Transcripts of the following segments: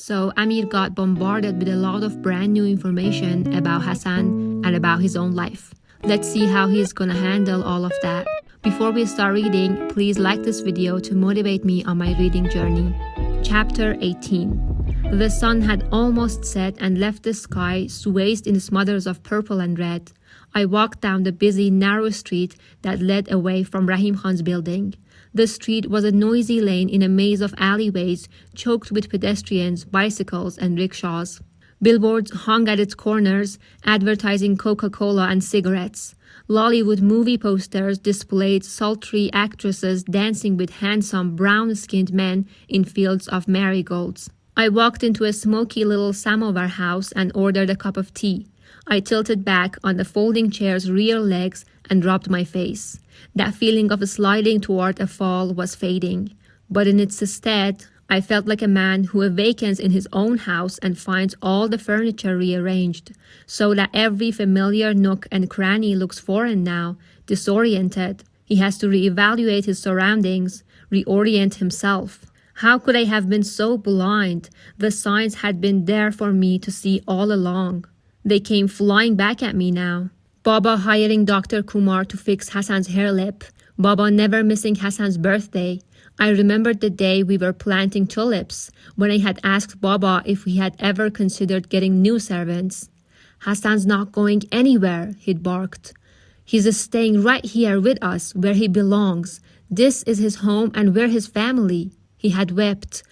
So Amir got bombarded with a lot of brand new information about Hassan and about his own life. Let's see how he's gonna handle all of that. Before we start reading, please like this video to motivate me on my reading journey. Chapter 18. The sun had almost set and left the sky swathed in smothers of purple and red. I walked down the busy, narrow street that led away from Rahim Khan's building. The street was a noisy lane in a maze of alleyways choked with pedestrians, bicycles, and rickshaws. Billboards hung at its corners, advertising Coca-Cola and cigarettes. Lollywood movie posters displayed sultry actresses dancing with handsome, brown-skinned men in fields of marigolds. I walked into a smoky little samovar house and ordered a cup of tea. I tilted back on the folding chair's rear legs and rubbed my face. That feeling of sliding toward a fall was fading, but in its stead, I felt like a man who awakens in his own house and finds all the furniture rearranged, so that every familiar nook and cranny looks foreign now, disoriented. He has to reevaluate his surroundings, reorient himself. How could I have been so blind? The signs had been there for me to see all along. They came flying back at me now. Baba hiring Dr. Kumar to fix Hassan's hair lip. Baba never missing Hassan's birthday. I remembered the day we were planting tulips, when I had asked Baba if we had ever considered getting new servants. Hassan's not going anywhere, he'd barked. He's staying right here with us, where he belongs. This is his home and we're his family. He had wept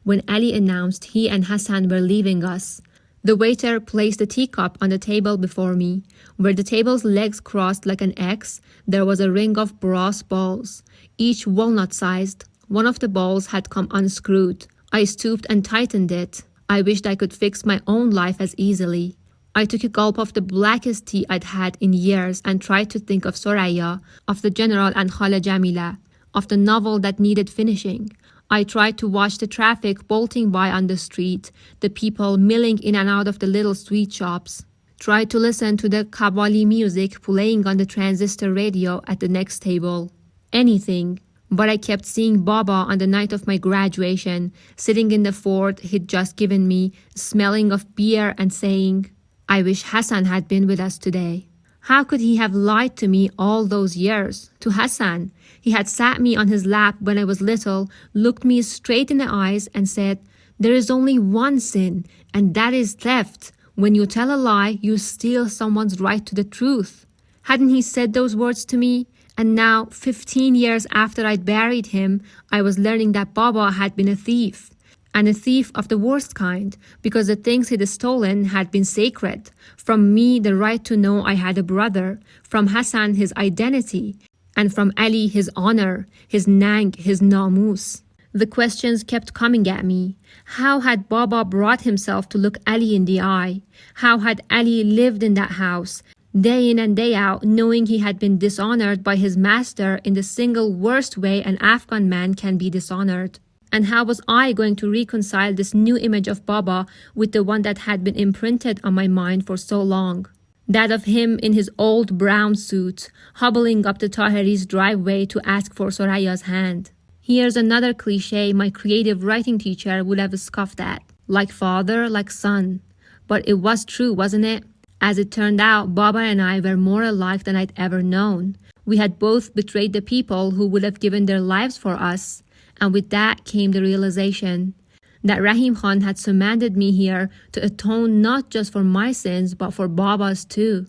when Ali announced he and Hassan were leaving us. The waiter placed a teacup on the table before me. Where the table's legs crossed like an X, there was a ring of brass balls, each walnut-sized. One of the balls had come unscrewed. I stooped and tightened it. I wished I could fix my own life as easily. I took a gulp of the blackest tea I'd had in years and tried to think of Soraya, of the general and Khala Jamila, of the novel that needed finishing. I tried to watch the traffic bolting by on the street, the people milling in and out of the little sweet shops. Tried to listen to the Qawwali music playing on the transistor radio at the next table. Anything. But I kept seeing Baba on the night of my graduation, sitting in the Ford he'd just given me, smelling of beer and saying, "I wish Hassan had been with us today." How could he have lied to me all those years? To Hassan. He had sat me on his lap when I was little, looked me straight in the eyes and said, "There is only one sin, and that is theft. When you tell a lie, you steal someone's right to the truth." Hadn't he said those words to me? And now, 15 years after I'd buried him, I was learning that Baba had been a thief. And a thief of the worst kind, because the things he'd stolen had been sacred. From me, the right to know I had a brother. From Hassan, his identity. And from Ali, his honor, his nang, his namus. The questions kept coming at me. How had Baba brought himself to look Ali in the eye? How had Ali lived in that house, day in and day out, knowing he had been dishonored by his master in the single worst way an Afghan man can be dishonored? And how was I going to reconcile this new image of Baba with the one that had been imprinted on my mind for so long? That of him in his old brown suit, hobbling up the Tahiri's driveway to ask for Soraya's hand. Here's another cliche my creative writing teacher would have scoffed at. Like father, like son. But it was true, wasn't it? As it turned out, Baba and I were more alike than I'd ever known. We had both betrayed the people who would have given their lives for us. And with that came the realization that Rahim Khan had summoned me here to atone not just for my sins, but for Baba's too.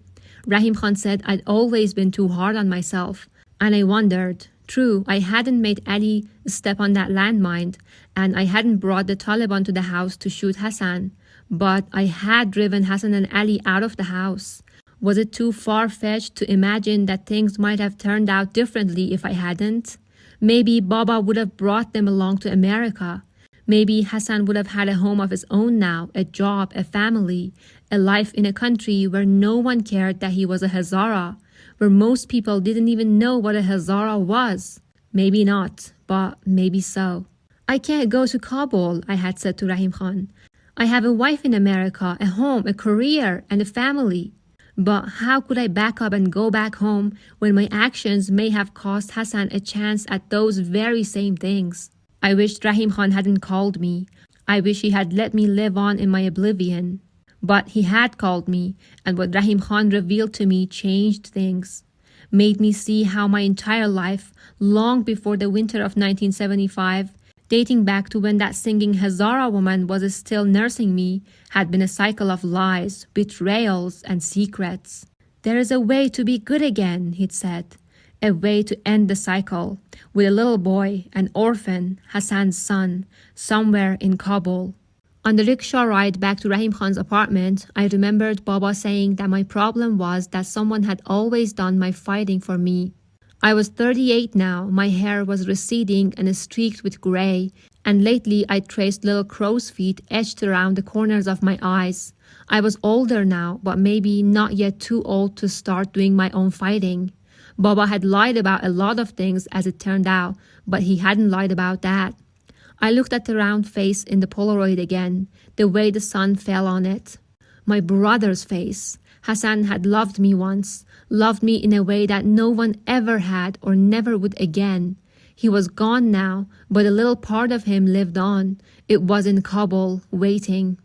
Rahim Khan said I'd always been too hard on myself. And I wondered. True, I hadn't made Ali step on that landmine, and I hadn't brought the Taliban to the house to shoot Hassan. But I had driven Hassan and Ali out of the house. Was it too far-fetched to imagine that things might have turned out differently if I hadn't? Maybe Baba would have brought them along to America. Maybe Hassan would have had a home of his own now, a job, a family, a life in a country where no one cared that he was a Hazara, where most people didn't even know what a Hazara was. Maybe not, but maybe so. "I can't go to Kabul," I had said to Rahim Khan. "I have a wife in America, a home, a career, and a family." But how could I back up and go back home when my actions may have cost Hassan a chance at those very same things? I wished Rahim Khan hadn't called me. I wish he had let me live on in my oblivion. But he had called me, and what Rahim Khan revealed to me changed things, made me see how my entire life, long before the winter of 1975, dating back to when that singing Hazara woman was still nursing me, had been a cycle of lies, betrayals, and secrets. There is a way to be good again, he'd said. A way to end the cycle, with a little boy, an orphan, Hassan's son, somewhere in Kabul. On the rickshaw ride back to Rahim Khan's apartment, I remembered Baba saying that my problem was that someone had always done my fighting for me. I was 38 now, my hair was receding and streaked with grey, and lately I traced little crow's feet etched around the corners of my eyes. I was older now, but maybe not yet too old to start doing my own fighting. Baba had lied about a lot of things as it turned out, but he hadn't lied about that. I looked at the round face in the Polaroid again, the way the sun fell on it. My brother's face. Hassan had loved me once, loved me in a way that no one ever had or never would again. He was gone now, but a little part of him lived on. It was in Kabul, waiting.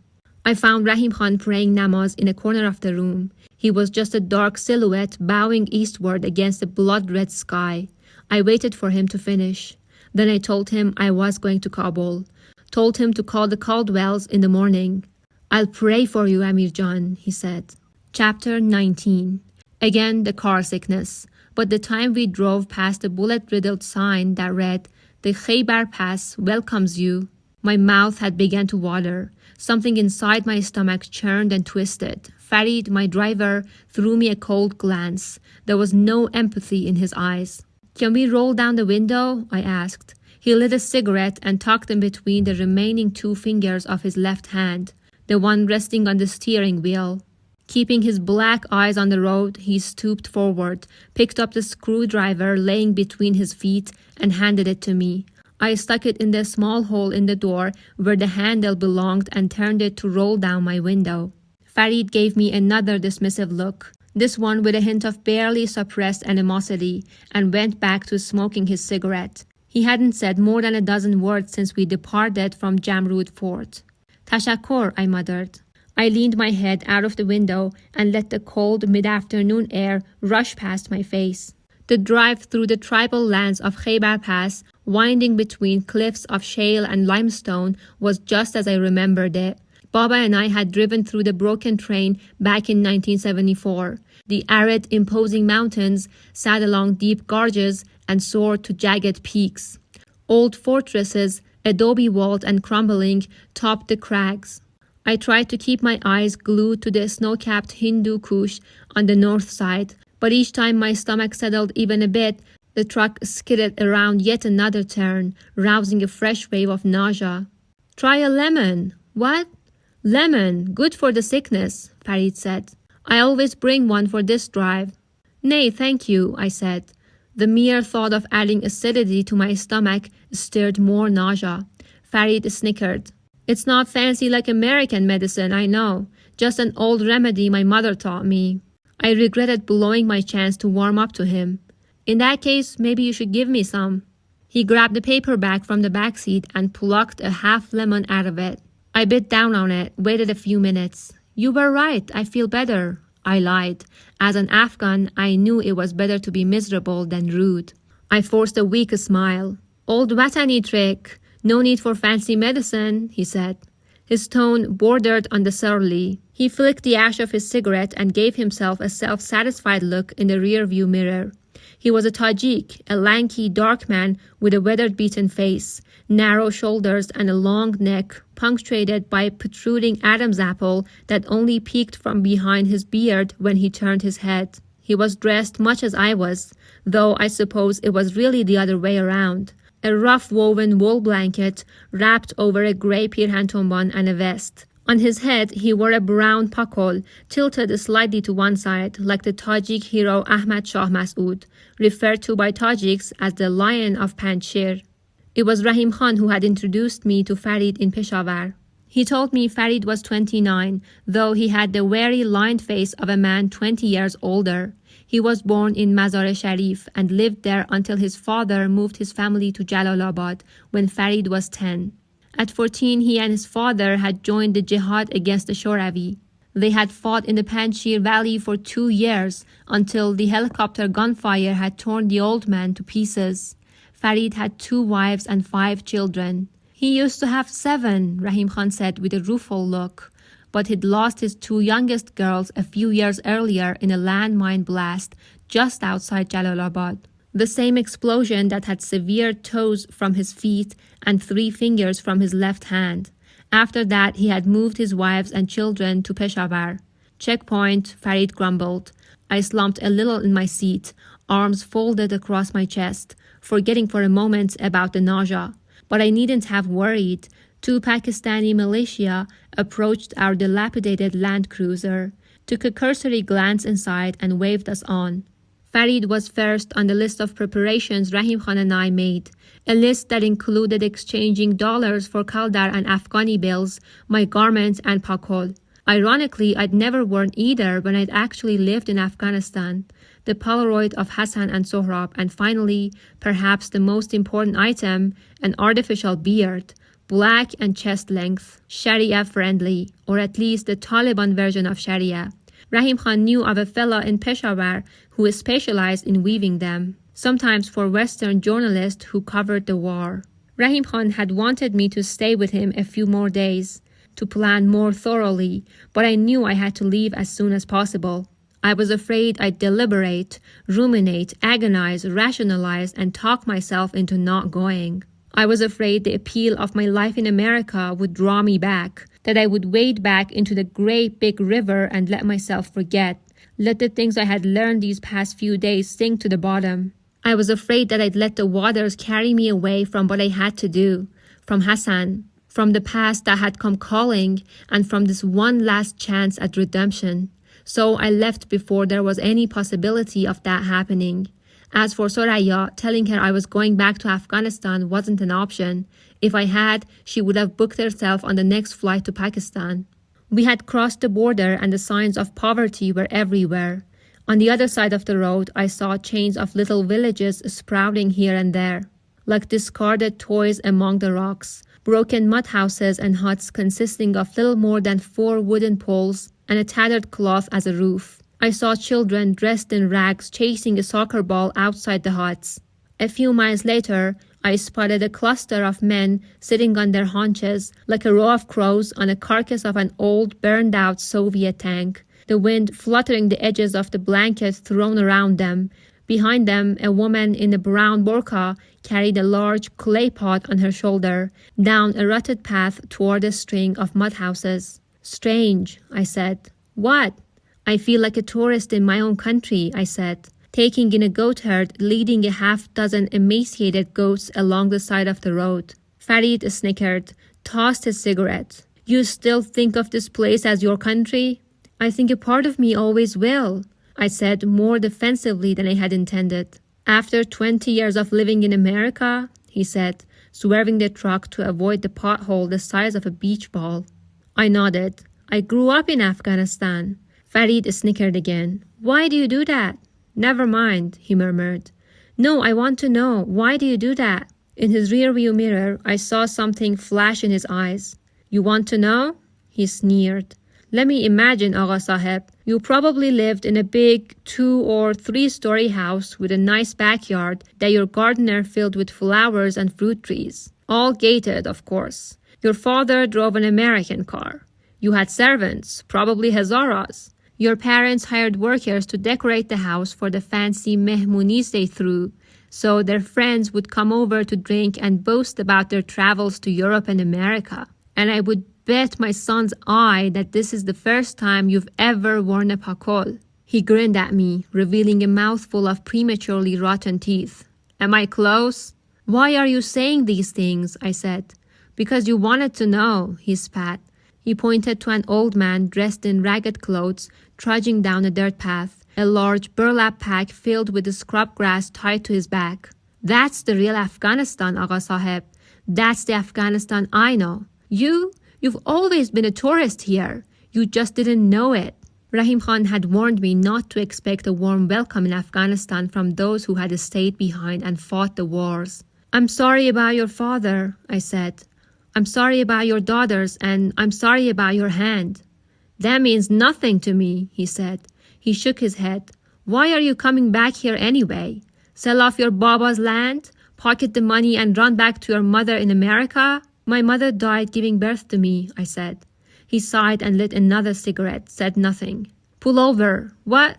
I found Rahim Khan praying namaz in a corner of the room. He was just a dark silhouette bowing eastward against the blood-red sky. I waited for him to finish. Then I told him I was going to Kabul. Told him to call the Caldwells in the morning. "I'll pray for you, Amir Jan," he said. Chapter 19. Again the car sickness. But the time we drove past the bullet-riddled sign that read, "The Khaybar Pass welcomes you," my mouth had begun to water. Something inside my stomach churned and twisted. Farid, my driver, threw me a cold glance. There was no empathy in his eyes. "Can we roll down the window?" I asked. He lit a cigarette and tucked in between the remaining 2 fingers of his left hand, the one resting on the steering wheel. Keeping his black eyes on the road, he stooped forward, picked up the screwdriver laying between his feet, and handed it to me. I stuck it in the small hole in the door where the handle belonged and turned it to roll down my window. Farid gave me another dismissive look, this one with a hint of barely suppressed animosity, and went back to smoking his cigarette. He hadn't said more than a dozen words since we departed from Jamrud Fort. "Tashakkur," I muttered. I leaned my head out of the window and let the cold mid-afternoon air rush past my face. The drive through the tribal lands of Khaybar Pass, winding between cliffs of shale and limestone, was just as I remembered it. Baba and I had driven through the broken train back in 1974. The arid, imposing mountains sat along deep gorges and soared to jagged peaks. Old fortresses, adobe-walled and crumbling, topped the crags. I tried to keep my eyes glued to the snow-capped Hindu Kush on the north side, but each time my stomach settled even a bit, the truck skidded around yet another turn, rousing a fresh wave of nausea. "Try a lemon." "What?" "Lemon, good for the sickness," Farid said. "I always bring one for this drive." "Nay, thank you," I said. The mere thought of adding acidity to my stomach stirred more nausea. Farid snickered. "It's not fancy like American medicine, I know. Just an old remedy my mother taught me." I regretted blowing my chance to warm up to him. "In that case, maybe you should give me some." He grabbed the paperback from the back seat and plucked a half lemon out of it. I bit down on it, waited a few minutes. "You were right, I feel better." I lied. As an Afghan, I knew it was better to be miserable than rude. I forced a weak smile. "Old Watani trick. No need for fancy medicine," he said. His tone bordered on the surly. He flicked the ash of his cigarette and gave himself a self-satisfied look in the rear-view mirror. He was a Tajik, a lanky, dark man with a weather-beaten face, narrow shoulders and a long neck, punctuated by a protruding Adam's apple that only peeked from behind his beard when he turned his head. He was dressed much as I was, though I suppose it was really the other way around. A rough woven wool blanket wrapped over a grey pirhantumban and a vest. On his head, he wore a brown pakol, tilted slightly to one side, like the Tajik hero Ahmad Shah Massoud, referred to by Tajiks as the Lion of Panjshir. It was Rahim Khan who had introduced me to Farid in Peshawar. He told me Farid was 29, though he had the wary, lined face of a man 20 years older. He was born in Mazar-e-Sharif and lived there until his father moved his family to Jalalabad when Farid was 10. At 14, he and his father had joined the jihad against the Shoravi. They had fought in the Panjshir Valley for 2 years until the helicopter gunfire had torn the old man to pieces. Farid had 2 wives and 5 children. He used to have 7, Rahim Khan said with a rueful look, but he'd lost his 2 youngest girls a few years earlier in a landmine blast just outside Jalalabad. The same explosion that had severed toes from his feet and 3 fingers from his left hand. After that, he had moved his wives and children to Peshawar. Checkpoint, Farid grumbled. I slumped a little in my seat, arms folded across my chest, forgetting for a moment about the nausea. But I needn't have worried. 2 Pakistani militia approached our dilapidated land cruiser, took a cursory glance inside and waved us on. Farid was first on the list of preparations Rahim Khan and I made, a list that included exchanging dollars for Kaldar and Afghani bills, my garments and pakol. Ironically, I'd never worn either when I'd actually lived in Afghanistan. The Polaroid of Hassan and Sohrab, and finally, perhaps the most important item, an artificial beard, black and chest length, Sharia-friendly, or at least the Taliban version of Sharia. Rahim Khan knew of a fellow in Peshawar who specialized in weaving them, sometimes for Western journalists who covered the war. Rahim Khan had wanted me to stay with him a few more days, to plan more thoroughly, but I knew I had to leave as soon as possible. I was afraid I'd deliberate, ruminate, agonize, rationalize, and talk myself into not going. I was afraid the appeal of my life in America would draw me back, that I would wade back into the great big river and let myself forget, let the things I had learned these past few days sink to the bottom. I was afraid that I'd let the waters carry me away from what I had to do, from Hassan, from the past that had come calling, and from this one last chance at redemption. So I left before there was any possibility of that happening. As for Soraya, telling her I was going back to Afghanistan wasn't an option. If I had, she would have booked herself on the next flight to Pakistan. We had crossed the border and the signs of poverty were everywhere. On the other side of the road, I saw chains of little villages sprouting here and there, like discarded toys among the rocks, broken mud houses and huts consisting of little more than 4 wooden poles and a tattered cloth as a roof. I saw children dressed in rags chasing a soccer ball outside the huts. A few miles later, I spotted a cluster of men sitting on their haunches like a row of crows on a carcass of an old burned-out Soviet tank, the wind fluttering the edges of the blankets thrown around them. Behind them, a woman in a brown burqa carried a large clay pot on her shoulder, down a rutted path toward a string of mud houses. Strange, I said. What? I feel like a tourist in my own country, I said, taking in a goat herd leading a half-dozen emaciated goats along the side of the road. Farid snickered, tossed his cigarette. You still think of this place as your country? I think a part of me always will, I said more defensively than I had intended. After 20 years of living in America, he said, swerving the truck to avoid the pothole the size of a beach ball. I nodded. I grew up in Afghanistan. Farid snickered again. Why do you do that? Never mind, he murmured. No, I want to know. Why do you do that? In his rearview mirror, I saw something flash in his eyes. You want to know? He sneered. Let me imagine, Agha Sahib. You probably lived in a big 2- or 3-story house with a nice backyard that your gardener filled with flowers and fruit trees. All gated, of course. Your father drove an American car. You had servants, probably Hazaras. Your parents hired workers to decorate the house for the fancy mehmoonies they threw, so their friends would come over to drink and boast about their travels to Europe and America. And I would bet my son's eye that this is the first time you've ever worn a pakol. He grinned at me, revealing a mouthful of prematurely rotten teeth. Am I close? Why are you saying these things? I said. Because you wanted to know, he spat. He pointed to an old man dressed in ragged clothes, trudging down a dirt path, a large burlap pack filled with scrub grass tied to his back. That's the real Afghanistan, Agha Sahib. That's the Afghanistan I know. You've always been a tourist here. You just didn't know it. Rahim Khan had warned me not to expect a warm welcome in Afghanistan from those who had stayed behind and fought the wars. I'm sorry about your father, I said. I'm sorry about your daughters and I'm sorry about your hand. That means nothing to me, he said. He shook his head. Why are you coming back here anyway? Sell off your Baba's land? Pocket the money and run back to your mother in America? My mother died giving birth to me, I said. He sighed and lit another cigarette, said nothing. Pull over. What?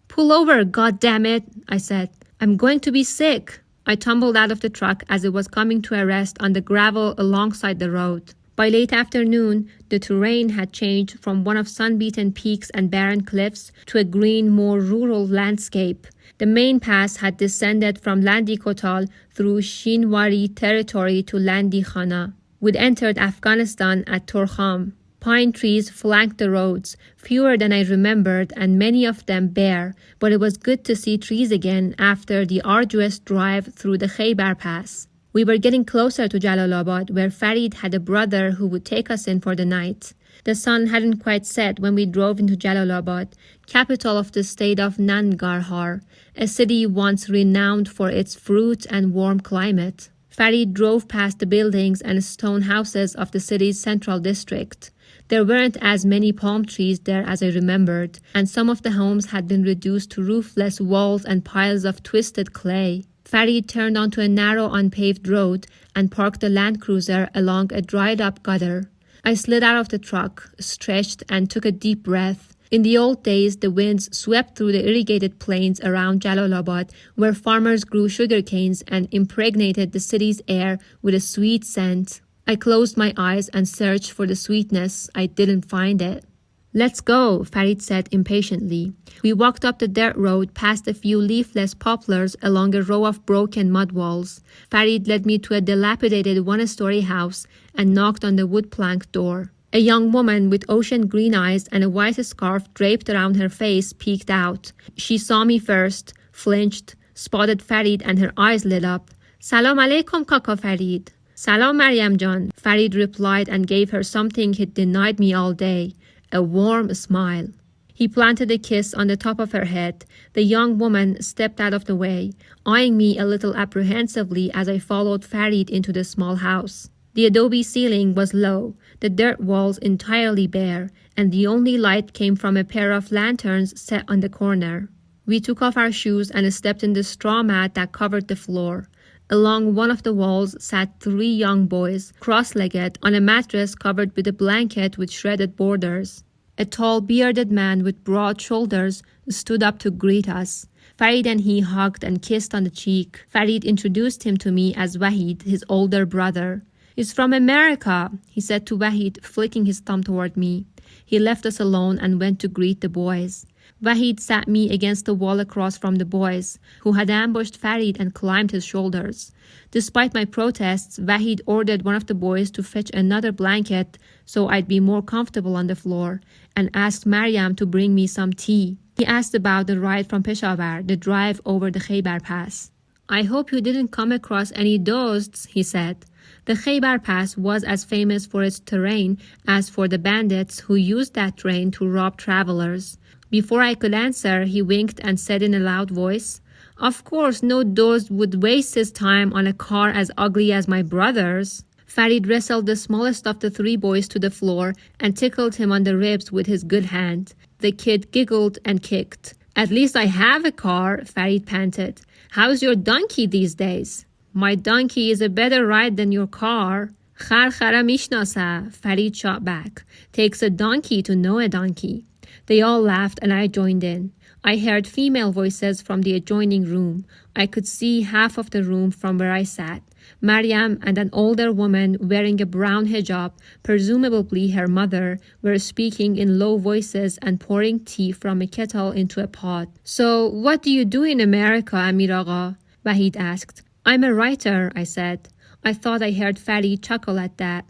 Pull over, goddammit, I said. I'm going to be sick. I tumbled out of the truck as it was coming to a rest on the gravel alongside the road. By late afternoon, the terrain had changed from one of sun-beaten peaks and barren cliffs to a green, more rural landscape. The main pass had descended from Landi Kotal through Shinwari territory to Landi Khana. We'd entered Afghanistan at Torkham. Pine trees flanked the roads, fewer than I remembered and many of them bare, but it was good to see trees again after the arduous drive through the Khaybar Pass. We were getting closer to Jalalabad, where Farid had a brother who would take us in for the night. The sun hadn't quite set when we drove into Jalalabad, capital of the state of Nangarhar, a city once renowned for its fruit and warm climate. Farid drove past the buildings and stone houses of the city's central district. There weren't as many palm trees there as I remembered, and some of the homes had been reduced to roofless walls and piles of twisted clay. Farid turned onto a narrow unpaved road and parked the Land Cruiser along a dried-up gutter. I slid out of the truck, stretched, and took a deep breath. In the old days, the winds swept through the irrigated plains around Jalalabad, where farmers grew sugar canes and impregnated the city's air with a sweet scent. I closed my eyes and searched for the sweetness. I didn't find it. Let's go, Farid said impatiently. We walked up the dirt road past a few leafless poplars along a row of broken mud walls. Farid led me to a dilapidated one-story house and knocked on the wood plank door. A young woman with ocean green eyes and a white scarf draped around her face peeked out. She saw me first, flinched, spotted Farid, and her eyes lit up. Salam alaikum, Kaka Farid. Salam Maryam Jan, Farid replied and gave her something he'd denied me all day, a warm smile. He planted a kiss on the top of her head. The young woman stepped out of the way, eyeing me a little apprehensively as I followed Farid into the small house. The adobe ceiling was low, the dirt walls entirely bare, and the only light came from a pair of lanterns set on the corner. We took off our shoes and stepped in the straw mat that covered the floor. Along one of the walls sat 3 young boys, cross-legged, on a mattress covered with a blanket with shredded borders. A tall, bearded man with broad shoulders stood up to greet us. Farid and he hugged and kissed on the cheek. Farid introduced him to me as Waheed, his older brother. He's from America, he said to Waheed, flicking his thumb toward me. He left us alone and went to greet the boys. Waheed sat me against the wall across from the boys, who had ambushed Farid and climbed his shoulders. Despite my protests, Waheed ordered one of the boys to fetch another blanket so I'd be more comfortable on the floor, and asked Maryam to bring me some tea. He asked about the ride from Peshawar, the drive over the Khaybar Pass. I hope you didn't come across any dosts, he said. The Khaybar Pass was as famous for its terrain as for the bandits who used that terrain to rob travelers. Before I could answer, he winked and said in a loud voice, Of course, no dost would waste his time on a car as ugly as my brother's. Farid wrestled the smallest of the 3 boys to the floor and tickled him on the ribs with his good hand. The kid giggled and kicked. At least I have a car, Farid panted. How's your donkey these days? My donkey is a better ride than your car. Khar khara mishnasa, Farid shot back. Takes a donkey to know a donkey. They all laughed and I joined in. I heard female voices from the adjoining room. I could see half of the room from where I sat. Maryam and an older woman wearing a brown hijab, presumably her mother, were speaking in low voices and pouring tea from a kettle into a pot. So, what do you do in America, Amir Agha? Waheed asked. I'm a writer, I said. I thought I heard Farid chuckle at that.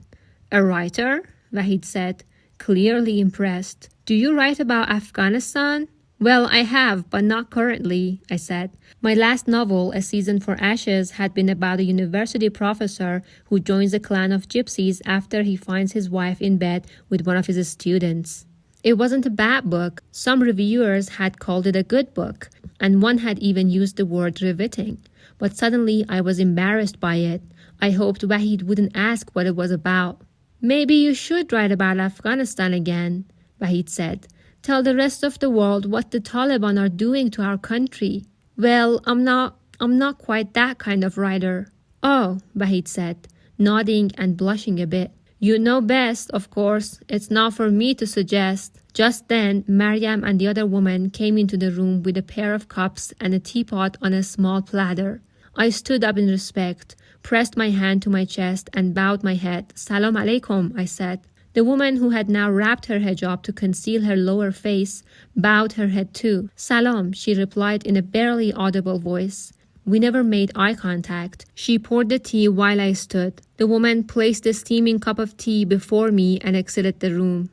A writer? Waheed said, clearly impressed. Do you write about Afghanistan? Well, I have, but not currently, I said. My last novel, A Season for Ashes, had been about a university professor who joins a clan of gypsies after he finds his wife in bed with one of his students. It wasn't a bad book. Some reviewers had called it a good book, and one had even used the word riveting. But suddenly I was embarrassed by it. I hoped Waheed wouldn't ask what it was about. Maybe you should write about Afghanistan again, Waheed said. Tell the rest of the world what the Taliban are doing to our country. Well, I'm not quite that kind of writer. Oh, Waheed said, nodding and blushing a bit. You know best, of course. It's not for me to suggest. Just then, Mariam and the other woman came into the room with a pair of cups and a teapot on a small platter. I stood up in respect, pressed my hand to my chest and bowed my head. Salam alaikum, I said. The woman, who had now wrapped her hijab to conceal her lower face, bowed her head too. Salam, she replied in a barely audible voice. We never made eye contact. She poured the tea while I stood. The woman placed the steaming cup of tea before me and exited the room.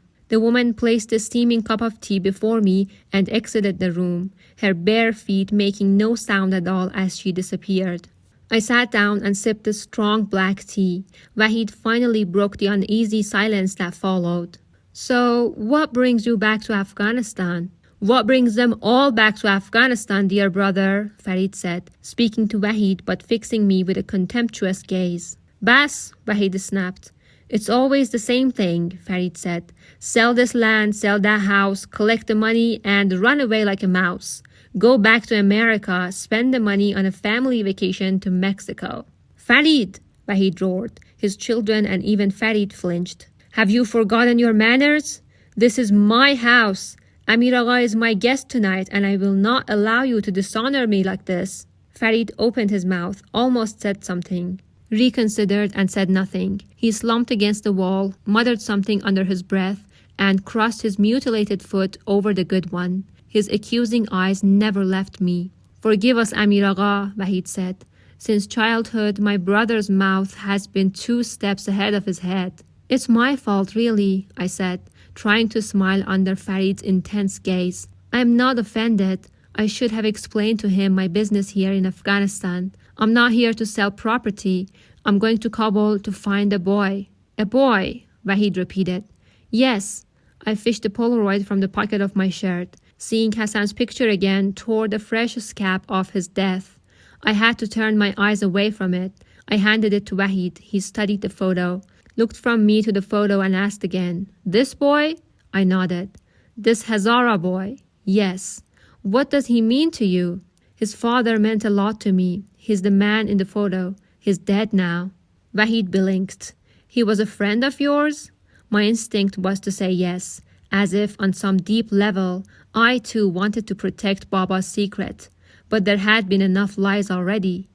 Her bare feet making no sound at all as she disappeared. I sat down and sipped the strong black tea. Waheed finally broke the uneasy silence that followed. So, what brings you back to Afghanistan? What brings them all back to Afghanistan, dear brother, Farid said, speaking to Waheed but fixing me with a contemptuous gaze. Bas, Waheed snapped. It's always the same thing, Farid said. Sell this land, sell that house, collect the money, and run away like a mouse. Go back to America, spend the money on a family vacation to Mexico. Farid, Waheed roared. His children and even Farid flinched. Have you forgotten your manners? This is my house. Amir Agha is my guest tonight, and I will not allow you to dishonor me like this. Farid opened his mouth, almost said something, reconsidered and said nothing. He slumped against the wall, muttered something under his breath, and crossed his mutilated foot over the good one. His accusing eyes never left me. Forgive us, Amir Agha, Waheed said. Since childhood, my brother's mouth has been 2 steps ahead of his head. It's my fault, really, I said, trying to smile under Farid's intense gaze. I am not offended. I should have explained to him my business here in Afghanistan. I'm not here to sell property. I'm going to Kabul to find a boy. A boy, Waheed repeated. Yes. I fished the Polaroid from the pocket of my shirt. Seeing Hassan's picture again tore the fresh scab off his death. I had to turn my eyes away from it. I handed it to Waheed. He studied the photo, looked from me to the photo and asked again, This boy? I nodded. This Hazara boy? Yes. What does he mean to you? His father meant a lot to me. He's the man in the photo. He's dead now. Waheed blinked. He was a friend of yours? My instinct was to say yes, as if on some deep level, I too wanted to protect Baba's secret. But there had been enough lies already.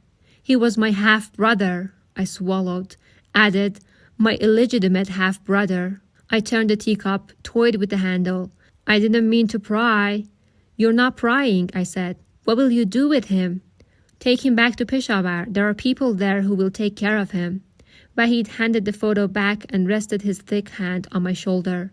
He was my half-brother, I swallowed, added, my illegitimate half-brother. I turned the teacup, toyed with the handle. I didn't mean to pry. You're not prying, I said. What will you do with him? Take him back to Peshawar. There are people there who will take care of him. Waheed handed the photo back and rested his thick hand on my shoulder.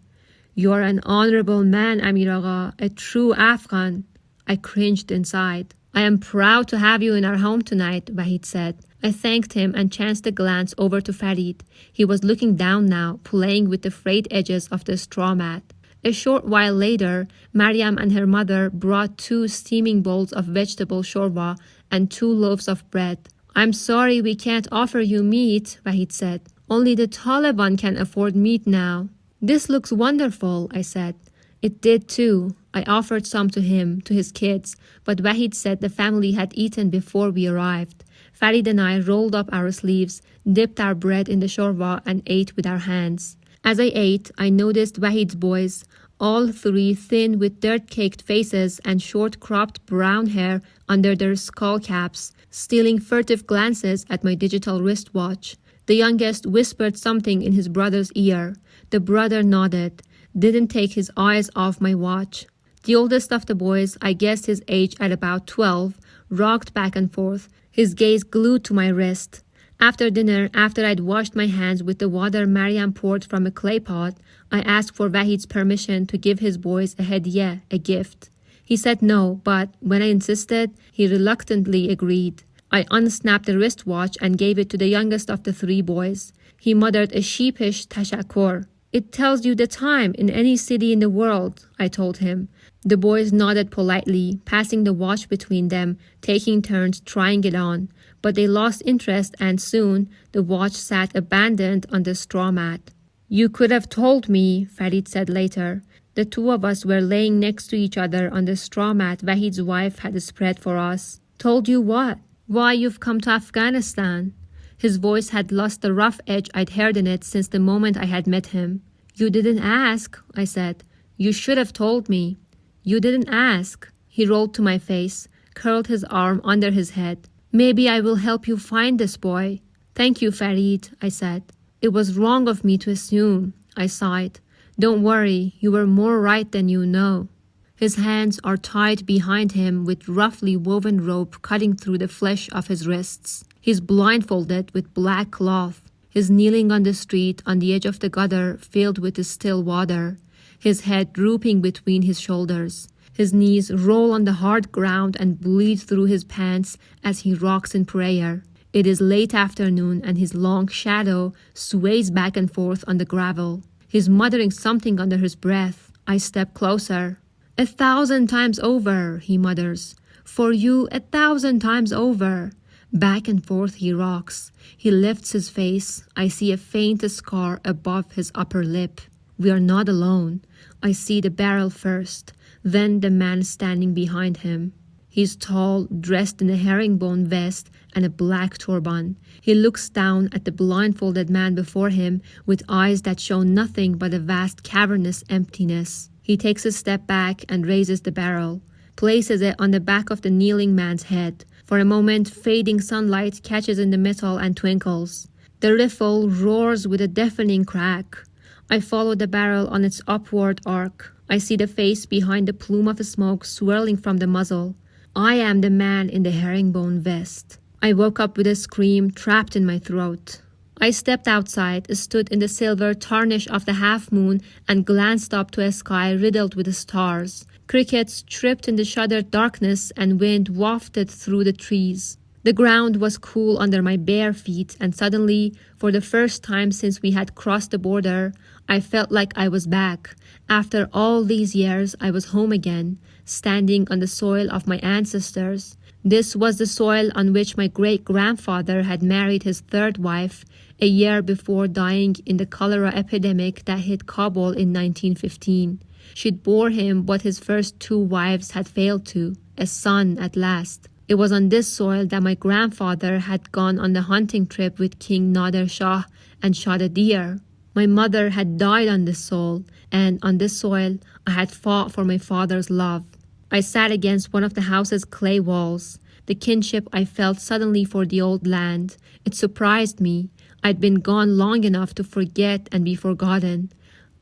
You're an honorable man, Amir Agha, a true Afghan. I cringed inside. I am proud to have you in our home tonight, Waheed said. I thanked him and chanced a glance over to Farid. He was looking down now, playing with the frayed edges of the straw mat. A short while later, Mariam and her mother brought 2 steaming bowls of vegetable shorba and 2 loaves of bread. I'm sorry we can't offer you meat, Waheed said. Only the Taliban can afford meat now. This looks wonderful, I said. It did too. I offered some to him, to his kids, but Waheed said the family had eaten before we arrived. Farid and I rolled up our sleeves, dipped our bread in the shorba and ate with our hands. As I ate, I noticed Waheed's boys, all 3 thin with dirt-caked faces and short-cropped brown hair under their skull caps, stealing furtive glances at my digital wristwatch. The youngest whispered something in his brother's ear. The brother nodded, didn't take his eyes off my watch. The oldest of the boys, I guessed his age at about 12, rocked back and forth, his gaze glued to my wrist. After dinner, after I'd washed my hands with the water Mariam poured from a clay pot, I asked for Waheed's permission to give his boys a hediya, a gift. He said no, but when I insisted, he reluctantly agreed. I unsnapped the wristwatch and gave it to the youngest of the 3 boys. He muttered a sheepish tashakkur. It tells you the time in any city in the world, I told him. The boys nodded politely, passing the watch between them, taking turns trying it on. But they lost interest and soon the watch sat abandoned on the straw mat. "You could have told me," Farid said later. "The two of us were laying next to each other on the straw mat Waheed's wife had spread for us." "Told you what?" "Why you've come to Afghanistan." His voice had lost the rough edge I'd heard in it since the moment I had met him. "You didn't ask," I said. "You should have told me." "You didn't ask." He rolled to my face, curled his arm under his head. "Maybe I will help you find this boy." "Thank you, Farid," I said. "It was wrong of me to assume," I sighed. "Don't worry, you were more right than you know." His hands are tied behind him with roughly woven rope cutting through the flesh of his wrists. He's blindfolded with black cloth. He's kneeling on the street on the edge of the gutter filled with the still water, his head drooping between his shoulders. His knees roll on the hard ground and bleed through his pants as he rocks in prayer. It is late afternoon and his long shadow sways back and forth on the gravel. He's muttering something under his breath. I step closer. "1,000 times over," he mutters. "For you, 1,000 times over." Back and forth he rocks. He lifts his face. I see a faint scar above his upper lip. We are not alone. I see the barrel first, then the man standing behind him. He's tall, dressed in a herringbone vest and a black turban. He looks down at the blindfolded man before him with eyes that show nothing but a vast cavernous emptiness. He takes a step back and raises the barrel, places it on the back of the kneeling man's head. For a moment, fading sunlight catches in the metal and twinkles. The rifle roars with a deafening crack. I follow the barrel on its upward arc. I see the face behind the plume of smoke swirling from the muzzle. I am the man in the herringbone vest. I woke up with a scream trapped in my throat. I stepped outside, stood in the silver tarnish of the half-moon and glanced up to a sky riddled with stars. Crickets tripped in the shuttered darkness and wind wafted through the trees. The ground was cool under my bare feet and suddenly, for the first time since we had crossed the border, I felt like I was back. After all these years, I was home again, standing on the soil of my ancestors. This was the soil on which my great-grandfather had married his third wife a year before dying in the cholera epidemic that hit Kabul in 1915. She'd bore him what his first two wives had failed to, a son at last. It was on this soil that my grandfather had gone on the hunting trip with King Nader Shah and shot a deer. My mother had died on this soil, and on this soil I had fought for my father's love. I sat against one of the house's clay walls. The kinship I felt suddenly for the old land. It surprised me. I'd been gone long enough to forget and be forgotten.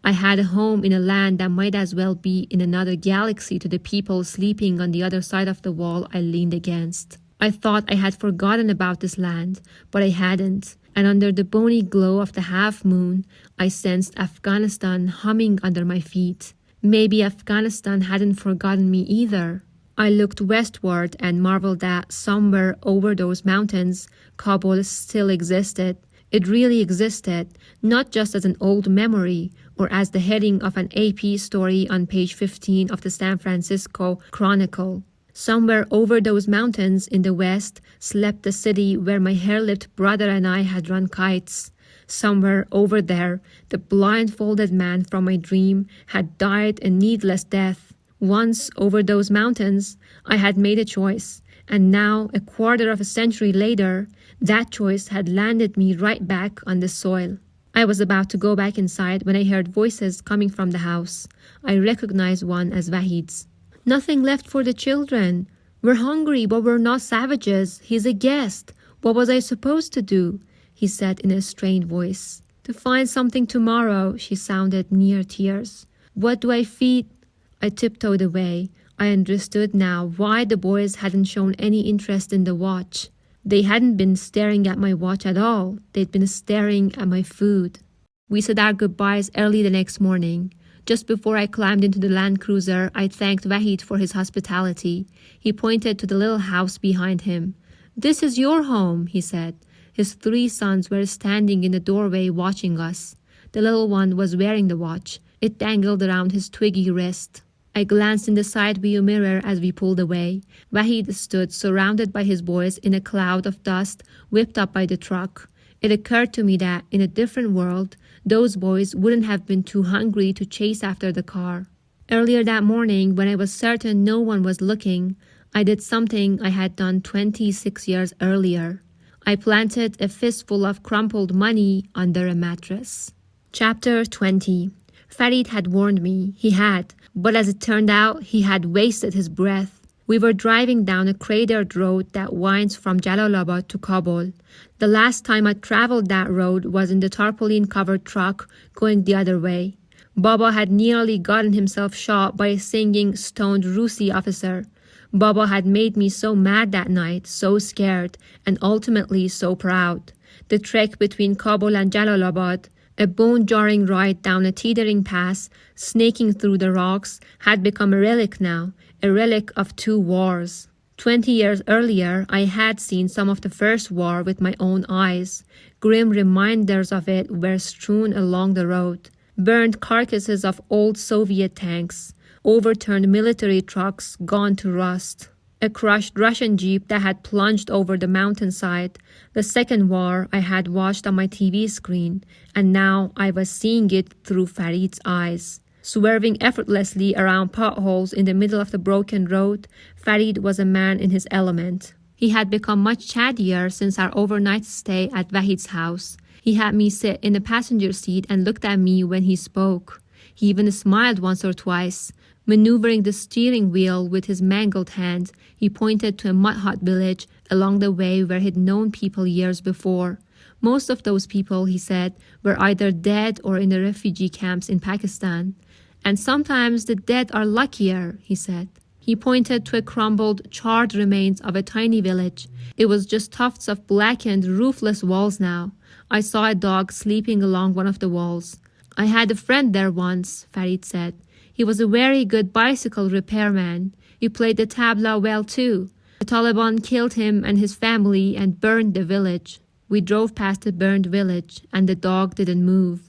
I had a home in a land that might as well be in another galaxy to the people sleeping on the other side of the wall I leaned against. I thought I had forgotten about this land, but I hadn't, and under the bony glow of the half-moon, I sensed Afghanistan humming under my feet. Maybe Afghanistan hadn't forgotten me either. I looked westward and marveled that somewhere over those mountains, Kabul still existed. It really existed, not just as an old memory or as the heading of an AP story on page 15 of the San Francisco Chronicle. Somewhere over those mountains in the west slept the city where my hair-lipped brother and I had run kites. Somewhere over there, the blindfolded man from my dream had died a needless death. Once over those mountains, I had made a choice, and now, a quarter of a century later, that choice had landed me right back on the soil. I was about to go back inside when I heard voices coming from the house. I recognized one as Waheed's. "Nothing left for the children. We're hungry, but we're not savages. He's a guest. What was I supposed to do?" he said in a strained voice. "To find something tomorrow," she sounded near tears. "What do I feed?" I tiptoed away. I understood now why the boys hadn't shown any interest in the watch. They hadn't been staring at my watch at all. They'd been staring at my food. We said our goodbyes early the next morning. Just before I climbed into the Land Cruiser, I thanked Waheed for his hospitality. He pointed to the little house behind him. "This is your home," he said. His 3 sons were standing in the doorway watching us. The little one was wearing the watch. It dangled around his twiggy wrist. I glanced in the side view mirror as we pulled away. Waheed stood surrounded by his boys in a cloud of dust whipped up by the truck. It occurred to me that, in a different world, those boys wouldn't have been too hungry to chase after the car. Earlier that morning, when I was certain no one was looking, I did something I had done 26 years earlier. I planted a fistful of crumpled money under a mattress. Chapter 20. Khalid had warned me. He had. But as it turned out, he had wasted his breath. We were driving down a cratered road that winds from Jalalabad to Kabul. The last time I traveled that road was in the tarpaulin-covered truck going the other way. Baba had nearly gotten himself shot by a singing, stoned Rusi officer. Baba had made me so mad that night, so scared, and ultimately so proud. The trek between Kabul and Jalalabad, a bone-jarring ride down a teetering pass, snaking through the rocks, had become a relic now, a relic of 2 wars. 20 years earlier, I had seen some of the first war with my own eyes. Grim reminders of it were strewn along the road. Burned carcasses of old Soviet tanks, overturned military trucks gone to rust, a crushed Russian jeep that had plunged over the mountainside. The second war I had watched on my TV screen, and now I was seeing it through Farid's eyes. Swerving effortlessly around potholes in the middle of the broken road, Farid was a man in his element. He had become much chattier since our overnight stay at Waheed's house. He had me sit in the passenger seat and looked at me when he spoke. He even smiled once or twice. Maneuvering the steering wheel with his mangled hand, he pointed to a mud hut village along the way where he'd known people years before. Most of those people, he said, were either dead or in the refugee camps in Pakistan. And sometimes the dead are luckier, he said. He pointed to a crumbled, charred remains of a tiny village. It was just tufts of blackened, roofless walls now. I saw a dog sleeping along one of the walls. I had a friend there once, Farid said. He was a very good bicycle repairman. He played the tabla well too. The Taliban killed him and his family and burned the village. We drove past the burned village, and the dog didn't move.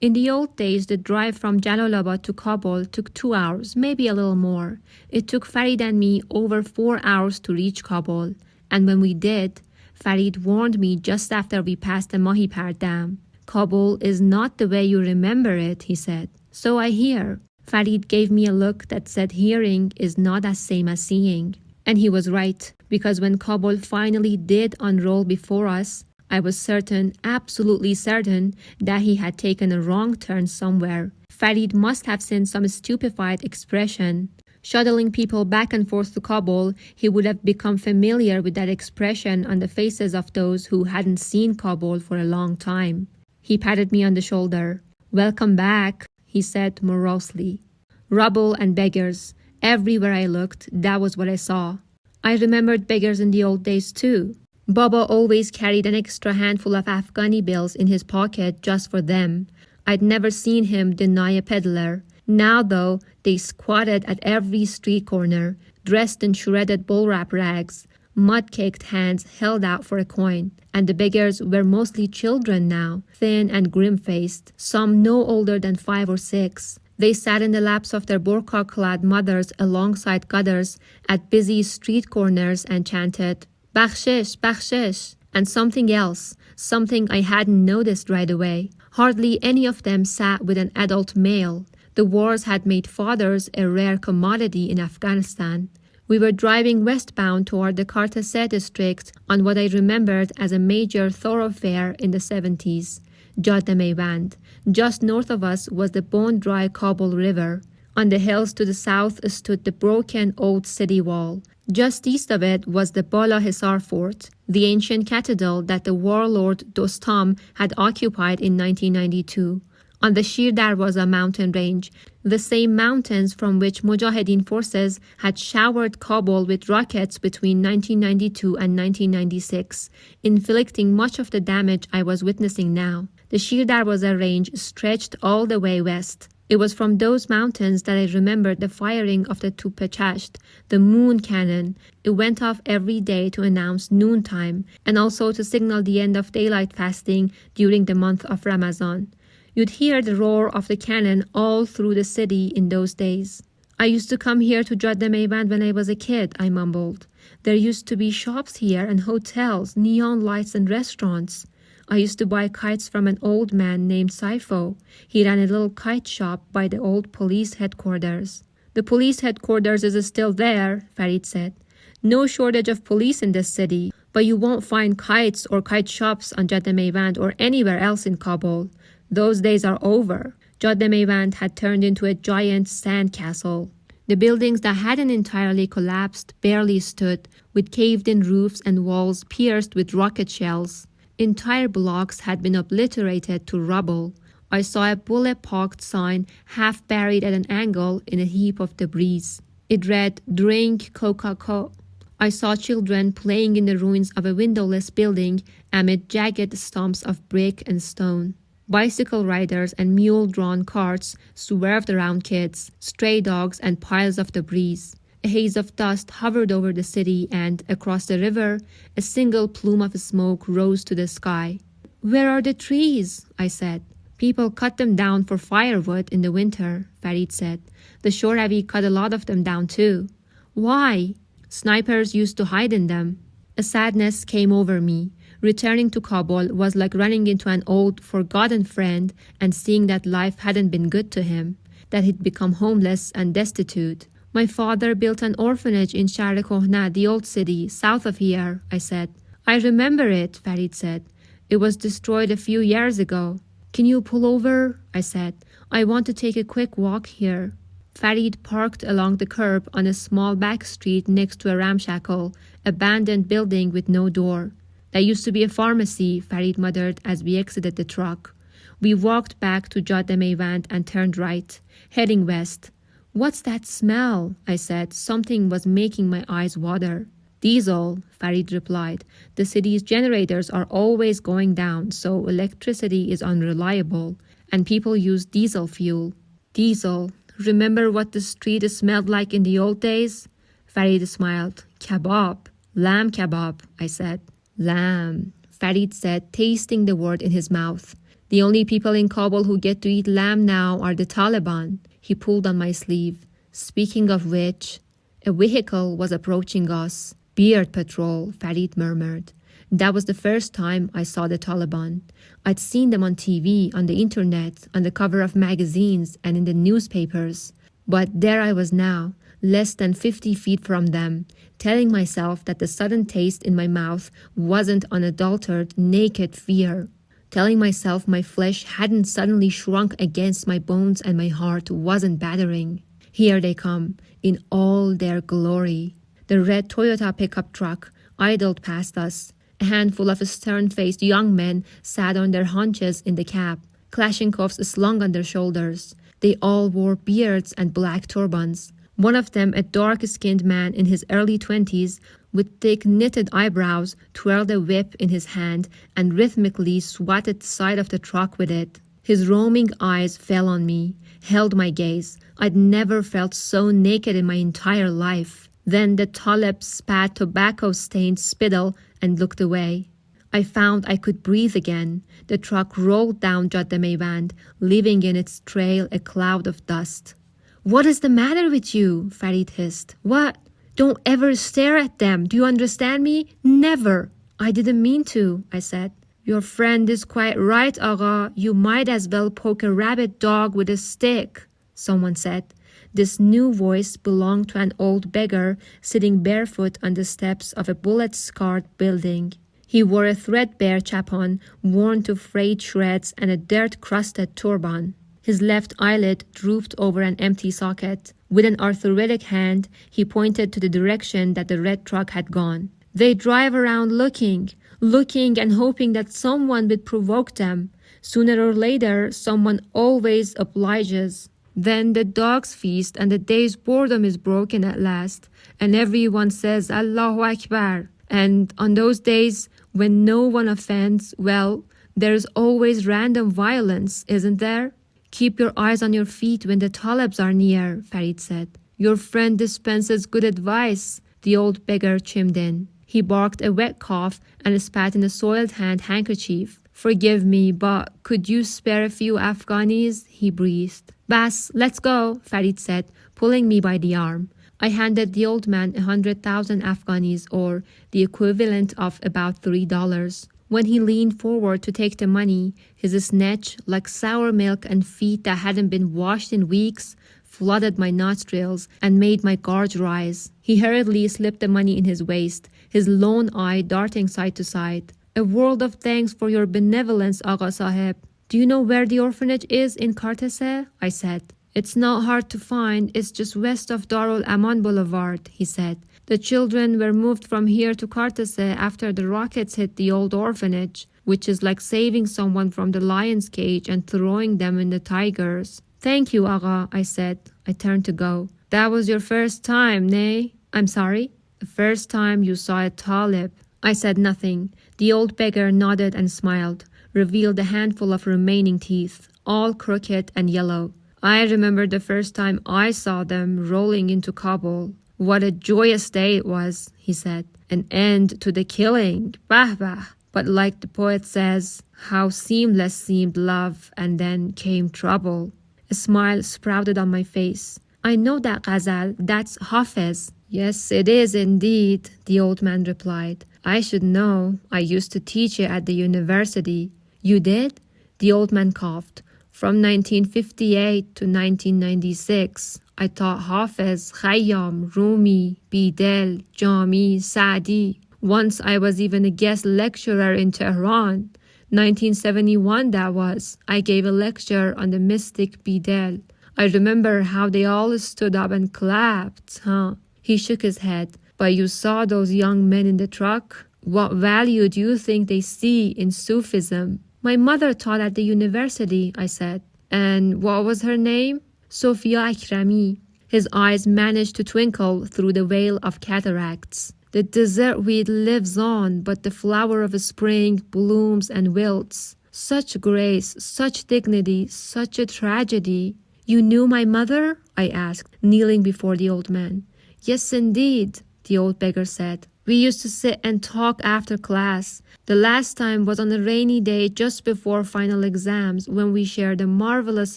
In the old days, the drive from Jalalabad to Kabul took 2 hours, maybe a little more. It took Farid and me over 4 hours to reach Kabul. And when we did, Farid warned me just after we passed the Mahipar Dam. Kabul is not the way you remember it, he said. So I hear. Farid gave me a look that said hearing is not as same as seeing. And he was right, because when Kabul finally did unroll before us, I was certain, absolutely certain, that he had taken a wrong turn somewhere. Farid must have seen some stupefied expression. Shuttling people back and forth to Kabul, he would have become familiar with that expression on the faces of those who hadn't seen Kabul for a long time. He patted me on the shoulder. "Welcome back," he said morosely. Rubble and beggars. Everywhere I looked, that was what I saw. I remembered beggars in the old days too. Baba always carried an extra handful of Afghani bills in his pocket just for them. I'd never seen him deny a peddler. Now, though, they squatted at every street corner, dressed in shredded bullwrap rags. Mud-caked hands held out for a coin, and the beggars were mostly children now, thin and grim-faced, some no older than 5 or 6. They sat in the laps of their burqa-clad mothers alongside gutters at busy street corners and chanted, "Bakhshish, bakhshish," and something else, something I hadn't noticed right away. Hardly any of them sat with an adult male. The wars had made fathers a rare commodity in Afghanistan. We were driving westbound toward the Kartaseh district on what I remembered as a major thoroughfare in the 70s, Jadeh-Meywand. Just north of us was the bone-dry Kabul River. On the hills to the south stood the broken old city wall. Just east of it was the Bala Hisar Fort, the ancient cathedral that the warlord Dostam had occupied in 1992. On the Shir Darwaza mountain range, the same mountains from which Mujahideen forces had showered Kabul with rockets between 1992 and 1996, inflicting much of the damage I was witnessing now. The Shir Darwaza range stretched all the way west. It was from those mountains that I remembered the firing of the Tupechasht, the moon cannon. It went off every day to announce noontime, and also to signal the end of daylight fasting during the month of Ramadan. You'd hear the roar of the cannon all through the city in those days. I used to come here to Jalalabad when I was a kid, I mumbled. There used to be shops here and hotels, neon lights and restaurants. I used to buy kites from an old man named Saifo. He ran a little kite shop by the old police headquarters. The police headquarters is still there, Farid said. No shortage of police in this city, but you won't find kites or kite shops on Jalalabad or anywhere else in Kabul. Those days are over. Jalalabad had turned into a giant sand castle. The buildings that hadn't entirely collapsed barely stood, with caved-in roofs and walls pierced with rocket shells. Entire blocks had been obliterated to rubble. I saw a bullet-pocked sign half buried at an angle in a heap of debris. It read, "Drink Coca-Cola." I saw children playing in the ruins of a windowless building amid jagged stumps of brick and stone. Bicycle riders and mule-drawn carts swerved around kids, stray dogs, and piles of debris. A haze of dust hovered over the city, and, across the river, a single plume of smoke rose to the sky. "Where are the trees?" I said. "People cut them down for firewood in the winter," Farid said. "The Sohrabi cut a lot of them down too." "Why?" "Snipers used to hide in them." A sadness came over me. Returning to Kabul was like running into an old, forgotten friend and seeing that life hadn't been good to him, that he'd become homeless and destitute. "My father built an orphanage in Shahr Kohna, the old city, south of here," I said. "I remember it," Farid said. "It was destroyed a few years ago." "Can you pull over?" I said. "I want to take a quick walk here." Farid parked along the curb on a small back street next to a ramshackle, abandoned building with no door. "That used to be a pharmacy," Farid muttered as we exited the truck. We walked back to Jalalabad and turned right, heading west. "What's that smell?" I said. Something was making my eyes water. "Diesel," Farid replied. "The city's generators are always going down, so electricity is unreliable, and people use diesel fuel." "Diesel. Remember what the street smelled like in the old days?" Farid smiled. "Kebab. Lamb kebab," I said. "Lamb," Farid said, tasting the word in his mouth. "The only people in Kabul who get to eat lamb now are the Taliban." He pulled on my sleeve. "Speaking of which," a vehicle was approaching us. "Beard patrol," Farid murmured. That was the first time I saw the Taliban. I'd seen them on TV, on the internet, on the cover of magazines, and in the newspapers. But there I was now, less than 50 feet from them, telling myself that the sudden taste in my mouth wasn't unadulterated, naked fear. Telling myself my flesh hadn't suddenly shrunk against my bones and my heart wasn't battering. Here they come, in all their glory. The red Toyota pickup truck idled past us. A handful of stern-faced young men sat on their haunches in the cab, Kalashnikovs slung on their shoulders. They all wore beards and black turbans. One of them, a dark-skinned man in his early 20s, with thick knitted eyebrows, twirled a whip in his hand and rhythmically swatted the side of the truck with it. His roaming eyes fell on me, held my gaze. I'd never felt so naked in my entire life. Then the Talib spat tobacco-stained spittle and looked away. I found I could breathe again. The truck rolled down Jalalabad, leaving in its trail a cloud of dust. "What is the matter with you?" Farid hissed. "What? Don't ever stare at them. Do you understand me? Never." "I didn't mean to," I said. "Your friend is quite right, Agha. You might as well poke a rabid dog with a stick," someone said. This new voice belonged to an old beggar sitting barefoot on the steps of a bullet-scarred building. He wore a threadbare chapon, worn to frayed shreds, and a dirt-crusted turban. His left eyelid drooped over an empty socket. With an arthritic hand, he pointed to the direction that the red truck had gone. "They drive around looking and hoping that someone would provoke them. Sooner or later, someone always obliges. Then the dogs feast and the day's boredom is broken at last, and everyone says Allahu Akbar. And on those days when no one offends, well, there's always random violence, isn't there? Keep your eyes on your feet when the Talibs are near," Farid said. "Your friend dispenses good advice," the old beggar chimed in. He barked a wet cough and spat in a soiled handkerchief. Forgive me, but could you spare a few Afghanis? He breathed. Bas, let's go, Farid said, pulling me by the arm. I handed the old man 100,000 Afghanis, or the equivalent of about $3. When he leaned forward to take the money, his snatch, like sour milk and feet that hadn't been washed in weeks, flooded my nostrils and made my guards rise. He hurriedly slipped the money in his waist, his lone eye darting side to side. A world of thanks for your benevolence, Agha Sahib. Do you know where the orphanage is in Kartese? I said. It's not hard to find, it's just west of Darul Aman Boulevard, he said. The children were moved from here to Kartese after the rockets hit the old orphanage, which is like saving someone from the lion's cage and throwing them in the tigers. Thank you, Agha, I said. I turned to go. That was your first time, nay? I'm sorry? The first time you saw a Talib. I said nothing. The old beggar nodded and smiled, revealed a handful of remaining teeth, all crooked and yellow. I remember the first time I saw them rolling into Kabul. What a joyous day it was, he said. An end to the killing. Bah bah. But like the poet says, how seamless seemed love, and then came trouble. A smile sprouted on my face. I know that ghazal, that's Hafiz. Yes, it is indeed, the old man replied. I should know. I used to teach it at the university. You did? The old man coughed. From 1958 to 1996, I taught Hafiz, Khayyam, Rumi, Bidel, Jami, Saadi. Once I was even a guest lecturer in Tehran. 1971 that was. I gave a lecture on the mystic Bidel. I remember how they all stood up and clapped, huh? He shook his head. But you saw those young men in the truck? What value do you think they see in Sufism? My mother taught at the university, I said. And what was her name? Sophia Akrami. His eyes managed to twinkle through the veil of cataracts. The desert weed lives on, but the flower of spring blooms and wilts. Such grace, such dignity, such a tragedy. You knew my mother? I asked, kneeling before the old man. Yes, indeed, the old beggar said. We used to sit and talk after class. The last time was on a rainy day just before final exams when we shared a marvelous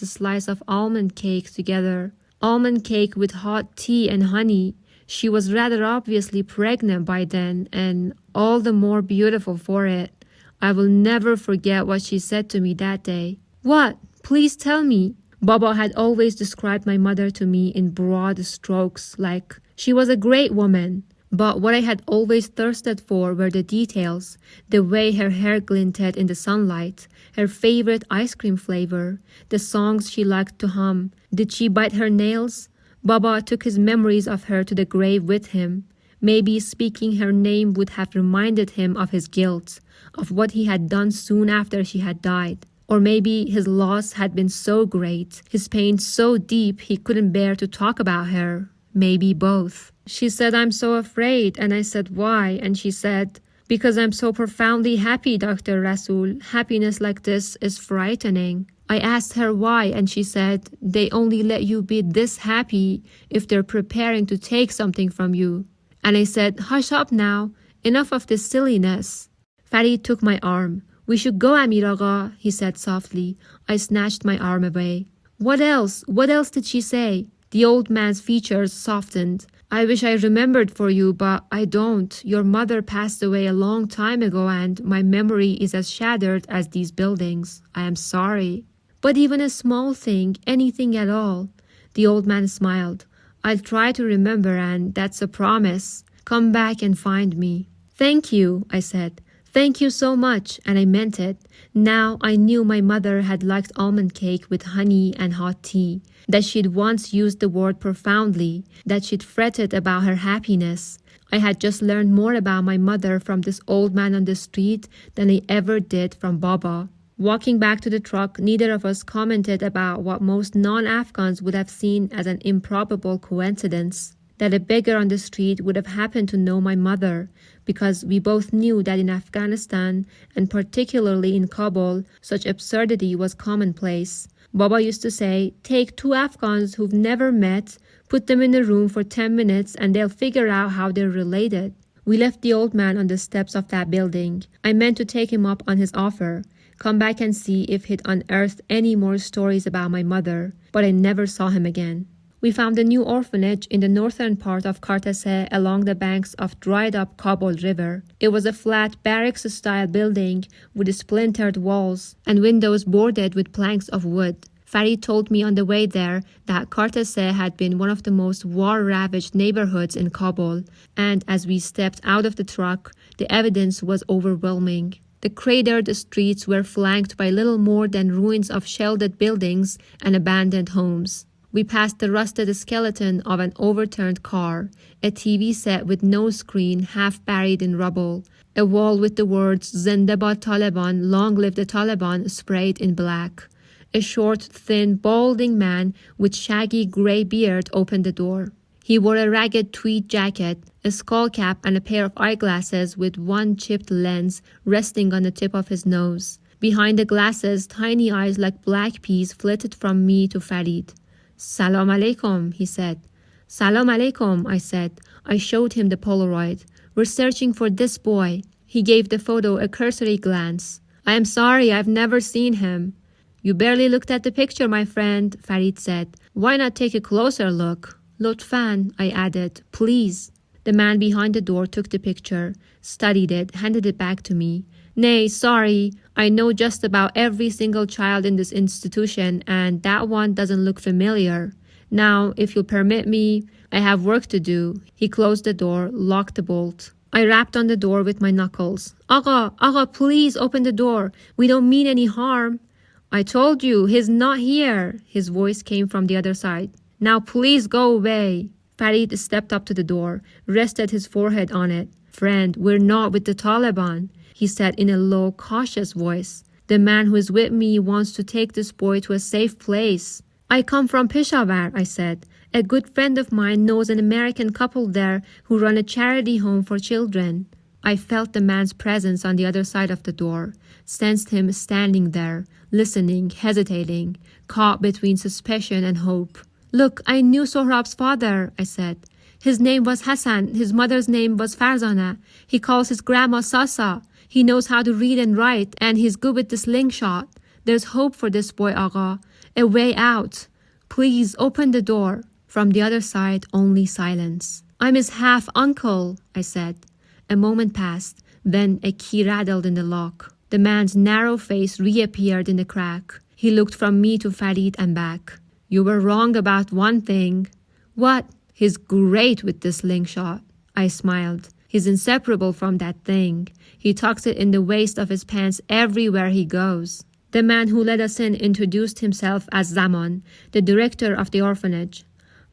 slice of almond cake together. Almond cake with hot tea and honey. She was rather obviously pregnant by then and all the more beautiful for it. I will never forget what she said to me that day. What? Please tell me. Baba had always described my mother to me in broad strokes, like she was a great woman. But what I had always thirsted for were the details, the way her hair glinted in the sunlight, her favorite ice cream flavor, the songs she liked to hum. Did she bite her nails? Baba took his memories of her to the grave with him. Maybe speaking her name would have reminded him of his guilt, of what he had done soon after she had died. Or maybe his loss had been so great, his pain so deep he couldn't bear to talk about her. Maybe both. She said, I'm so afraid, and I said, why? And she said, because I'm so profoundly happy, Dr. Rasool. Happiness like this is frightening. I asked her why, and she said, they only let you be this happy if they're preparing to take something from you. And I said, hush up now, enough of this silliness. Farid took my arm. We should go, Amir Agha, he said softly. I snatched my arm away. What else? What else did she say? The old man's features softened. I wish I remembered for you, but I don't. Your mother passed away a long time ago and my memory is as shattered as these buildings. I am sorry. But even a small thing, anything at all. The old man smiled. I'll try to remember and that's a promise. Come back and find me. Thank you, I said. Thank you so much, and I meant it. Now I knew my mother had liked almond cake with honey and hot tea, that she'd once used the word profoundly, that she'd fretted about her happiness. I had just learned more about my mother from this old man on the street than I ever did from Baba. Walking back to the truck, neither of us commented about what most non-Afghans would have seen as an improbable coincidence, that a beggar on the street would have happened to know my mother, because we both knew that in Afghanistan, and particularly in Kabul, such absurdity was commonplace. Baba used to say, take two Afghans who've never met, put them in a room for 10 minutes and they'll figure out how they're related. We left the old man on the steps of that building. I meant to take him up on his offer. come back and see if he'd unearthed any more stories about my mother, but I never saw him again. We found a new orphanage in the northern part of Kartaseh along the banks of dried-up Kabul River. It was a flat barracks-style building with splintered walls and windows boarded with planks of wood. Farid told me on the way there that Kartaseh had been one of the most war-ravaged neighborhoods in Kabul, and as we stepped out of the truck, the evidence was overwhelming. The cratered streets were flanked by little more than ruins of shelled buildings and abandoned homes. We passed the rusted skeleton of an overturned car, a TV set with no screen half buried in rubble, a wall with the words Zindabad Taliban, long live the Taliban, sprayed in black. A short, thin, balding man with shaggy gray beard opened the door. He wore a ragged tweed jacket, a skull cap, and a pair of eyeglasses with one chipped lens resting on the tip of his nose. Behind the glasses, tiny eyes like black peas flitted from me to Farid. "Salam alaikum," he said. "Salam alaikum," I said. I showed him the Polaroid. "We're searching for this boy." He gave the photo a cursory glance. "I am sorry, I've never seen him." "You barely looked at the picture, my friend," Farid said. "Why not take a closer look?" "Lotfan," I added. "Please." The man behind the door took the picture, studied it, handed it back to me. "Nay, sorry. I know just about every single child in this institution, and that one doesn't look familiar. Now, if you'll permit me, I have work to do." He closed the door, locked the bolt. I rapped on the door with my knuckles. Aga, please open the door. We don't mean any harm." "I told you, he's not here." His voice came from the other side. "Now please go away." Farid stepped up to the door, rested his forehead on it. "Friend, we're not with the Taliban," he said in a low, cautious voice. "The man who is with me wants to take this boy to a safe place." "I come from Peshawar," I said. "A good friend of mine knows an American couple there who run a charity home for children." I felt the man's presence on the other side of the door, sensed him standing there, listening, hesitating, caught between suspicion and hope. "Look, I knew Sohrab's father," I said. "His name was Hassan. His mother's name was Farzana. He calls his grandma Sasa. He knows how to read and write, and he's good with the slingshot. There's hope for this boy, Aga. A way out. Please open the door." From the other side, only silence. "I'm his half-uncle," I said. A moment passed, then a key rattled in the lock. The man's narrow face reappeared in the crack. He looked from me to Farid and back. "You were wrong about one thing." "What?" "He's great with the slingshot." I smiled. "He's inseparable from that thing. He tucks it in the waist of his pants everywhere he goes." The man who let us in introduced himself as Zaman, the director of the orphanage.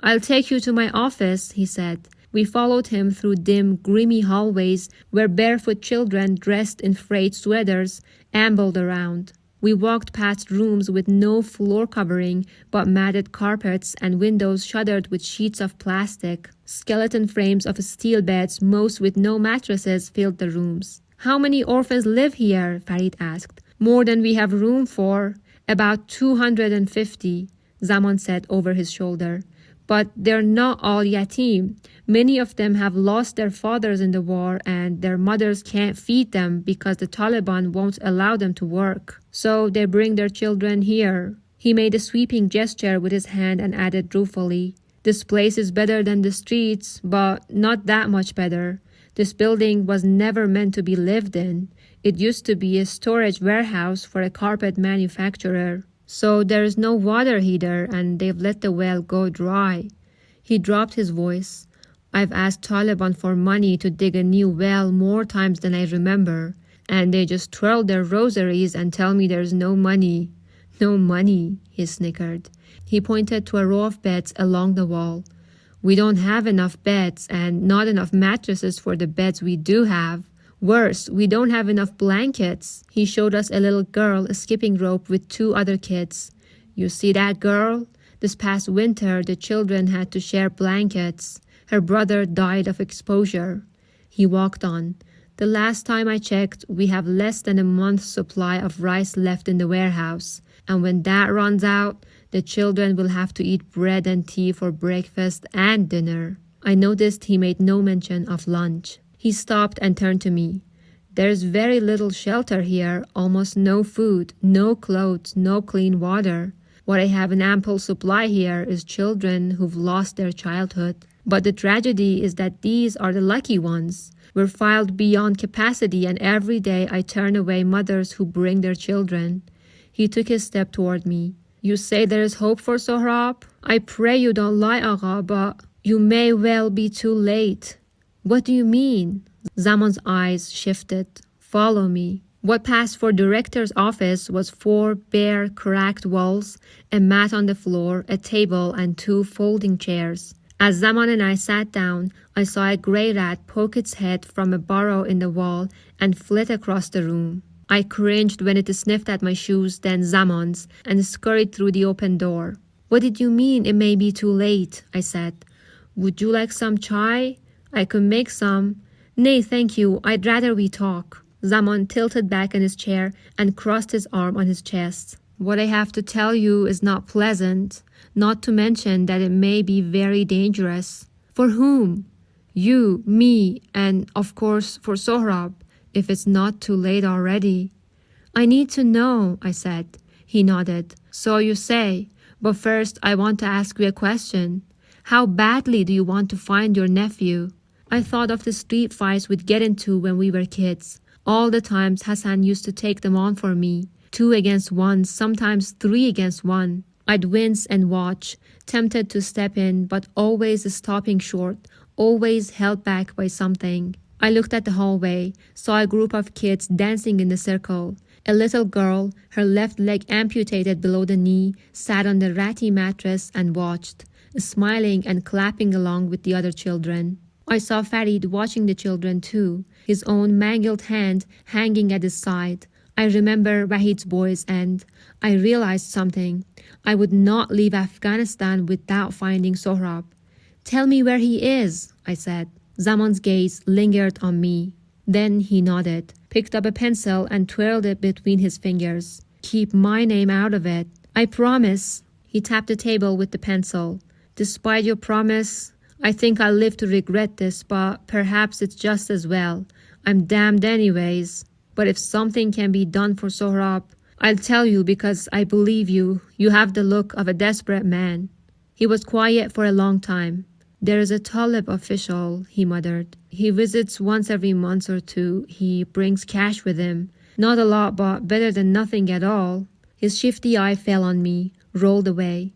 "I'll take you to my office," he said. We followed him through dim, grimy hallways where barefoot children dressed in frayed sweaters ambled around. We walked past rooms with no floor covering but matted carpets and windows shuttered with sheets of plastic. Skeleton frames of steel beds, most with no mattresses, filled the rooms. "How many orphans live here?" Farid asked. "More than we have room for." "About 250, Zaman said over his shoulder. "But they're not all yatim. Many of them have lost their fathers in the war and their mothers can't feed them because the Taliban won't allow them to work. So they bring their children here." He made a sweeping gesture with his hand and added ruefully, "This place is better than the streets, but not that much better. This building was never meant to be lived in. It used to be a storage warehouse for a carpet manufacturer. So there's no water heater and they've let the well go dry." He dropped his voice. "I've asked Taliban for money to dig a new well more times than I remember, and they just twirl their rosaries and tell me there's no money." "No money," he snickered. He pointed to a row of beds along the wall. "We don't have enough beds and not enough mattresses for the beds we do have. Worse, we don't have enough blankets." He showed us a little girl skipping rope with 2 other kids. "You see that girl? This past winter, the children had to share blankets. Her brother died of exposure." He walked on. "The last time I checked, we have less than a month's supply of rice left in the warehouse. And when that runs out, the children will have to eat bread and tea for breakfast and dinner." I noticed he made no mention of lunch. He stopped and turned to me. There's very little shelter here, almost no food, no clothes, no clean water. What I have in ample supply here is children who've lost their childhood. But the tragedy is that these are the lucky ones. We're filed beyond capacity, and every day I turn away mothers who bring their children. He took a step toward me. You say there is hope for Sohrab? I pray you don't lie, Agha, but you may well be too late. What do you mean? Zaman's eyes shifted. Follow me. What passed for director's office was 4 bare, cracked walls, a mat on the floor, a table, and 2 folding chairs. As Zaman and I sat down, I saw a grey rat poke its head from a burrow in the wall and flit across the room. I cringed when it sniffed at my shoes, then Zaman's, and scurried through the open door. What did you mean it may be too late? I said. Would you like some chai? I could make some. Nay, thank you. I'd rather we talk. Zaman tilted back in his chair and crossed his arm on his chest. What I have to tell you is not pleasant, not to mention that it may be very dangerous. For whom? You, me, and of course for Sohrab, if it's not too late already. I need to know, I said. He nodded. So you say, but first I want to ask you a question. How badly do you want to find your nephew? I thought of the street fights we'd get into when we were kids. All the times Hassan used to take them on for me. 2 against 1, sometimes 3 against 1. I'd wince and watch, tempted to step in, but always stopping short, always held back by something. I looked at the hallway, saw a group of kids dancing in a circle. A little girl, her left leg amputated below the knee, sat on the ratty mattress and watched, smiling and clapping along with the other children. I saw Farid watching the children too, his own mangled hand hanging at his side. I remember Waheed's boys and I realized something. I would not leave Afghanistan without finding Sohrab. Tell me where he is, I said. Zaman's gaze lingered on me. Then he nodded, picked up a pencil and twirled it between his fingers. Keep my name out of it. I promise. He tapped the table with the pencil. Despite your promise, I think I'll live to regret this, but perhaps it's just as well. I'm damned anyways. But if something can be done for Sohrab, I'll tell you because I believe you. You have the look of a desperate man. He was quiet for a long time. There is a Talib official, he muttered. He visits once every month or 2. He brings cash with him. Not a lot, but better than nothing at all. His shifty eye fell on me, rolled away.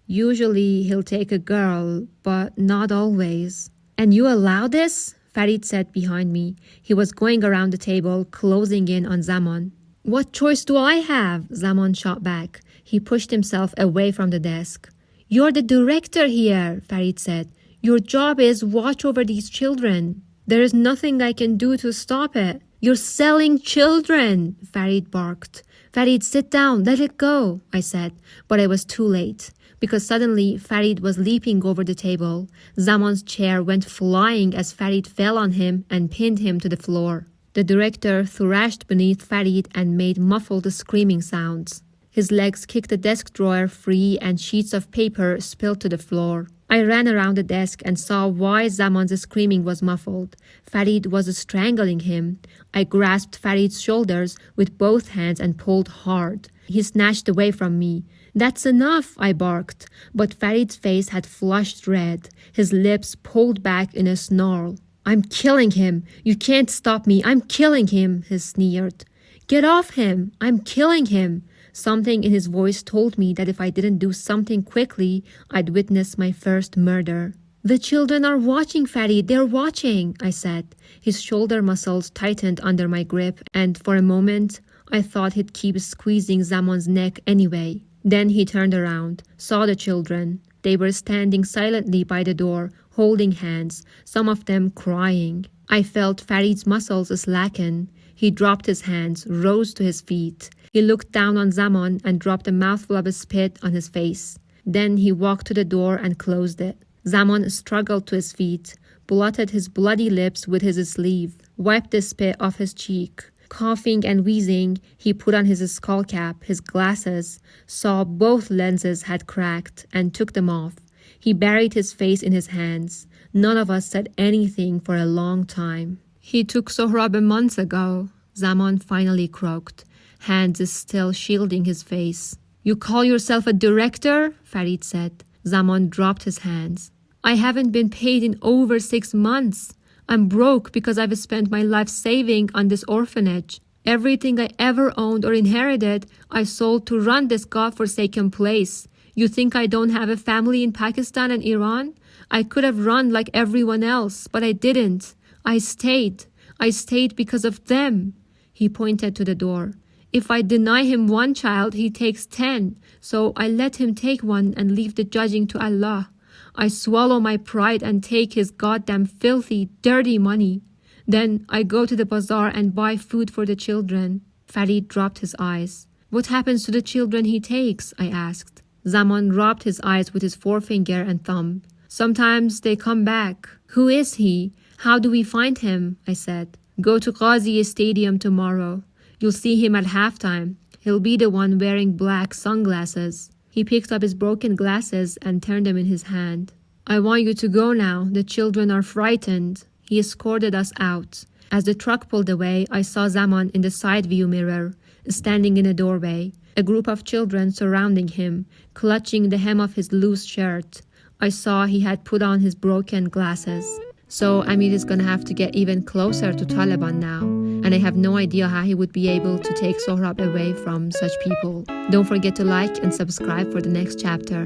Usually he'll take a girl, but not always. And you allow this? Farid said behind me. He was going around the table, closing in on Zaman. What choice do I have? Zaman shot back. He pushed himself away from the desk. You're the director here, Farid said. Your job is watch over these children. There is nothing I can do to stop it. You're selling children, Farid barked. Farid, sit down, let it go, I said, but I was too late. Because suddenly Farid was leaping over the table. Zaman's chair went flying as Farid fell on him and pinned him to the floor. The director thrashed beneath Farid and made muffled screaming sounds. His legs kicked the desk drawer free and sheets of paper spilled to the floor. I ran around the desk and saw why Zaman's screaming was muffled. Farid was strangling him. I grasped Farid's shoulders with both hands and pulled hard. He snatched away from me. That's enough, I barked, but Farid's face had flushed red. His lips pulled back in a snarl. I'm killing him. You can't stop me. I'm killing him, he sneered. Get off him. I'm killing him. Something in his voice told me that if I didn't do something quickly, I'd witness my first murder. The children are watching, Farid. They're watching, I said. His shoulder muscles tightened under my grip, and for a moment, I thought he'd keep squeezing Zaman's neck anyway. Then he turned around, saw the children. They were standing silently by the door, holding hands, some of them crying. I felt Farid's muscles slacken. He dropped his hands, rose to his feet. He looked down on Zaman and dropped a mouthful of spit on his face. Then he walked to the door and closed it. Zaman struggled to his feet, blotted his bloody lips with his sleeve, wiped the spit off his cheek. Coughing and wheezing, he put on his skull cap, his glasses, saw both lenses had cracked, and took them off. He buried his face in his hands. None of us said anything for a long time. He took Sohrab a month ago, Zaman finally croaked, hands still shielding his face. You call yourself a director? Farid said. Zaman dropped his hands. I haven't been paid in over 6 months. I'm broke because I've spent my life saving on this orphanage. Everything I ever owned or inherited, I sold to run this godforsaken place. You think I don't have a family in Pakistan and Iran? I could have run like everyone else, but I didn't. I stayed. I stayed because of them. He pointed to the door. If I deny him 1 child, he takes 10. So I let him take 1 and leave the judging to Allah. I swallow my pride and take his goddamn filthy, dirty money. Then I go to the bazaar and buy food for the children. Farid dropped his eyes. What happens to the children he takes? I asked. Zaman rubbed his eyes with his forefinger and thumb. Sometimes they come back. Who is he? How do we find him? I said. Go to Ghazi Stadium tomorrow. You'll see him at halftime. He'll be the one wearing black sunglasses. He picked up his broken glasses and turned them in his hand. I want you to go now. The children are frightened. He escorted us out. As the truck pulled away, I saw Zaman in the side view mirror, standing in a doorway, a group of children surrounding him, clutching the hem of his loose shirt. I saw he had put on his broken glasses. So Amir is going to have to get even closer to Taliban now, and I have no idea how he would be able to take Sohrab away from such people. Don't forget to like and subscribe for the next chapter.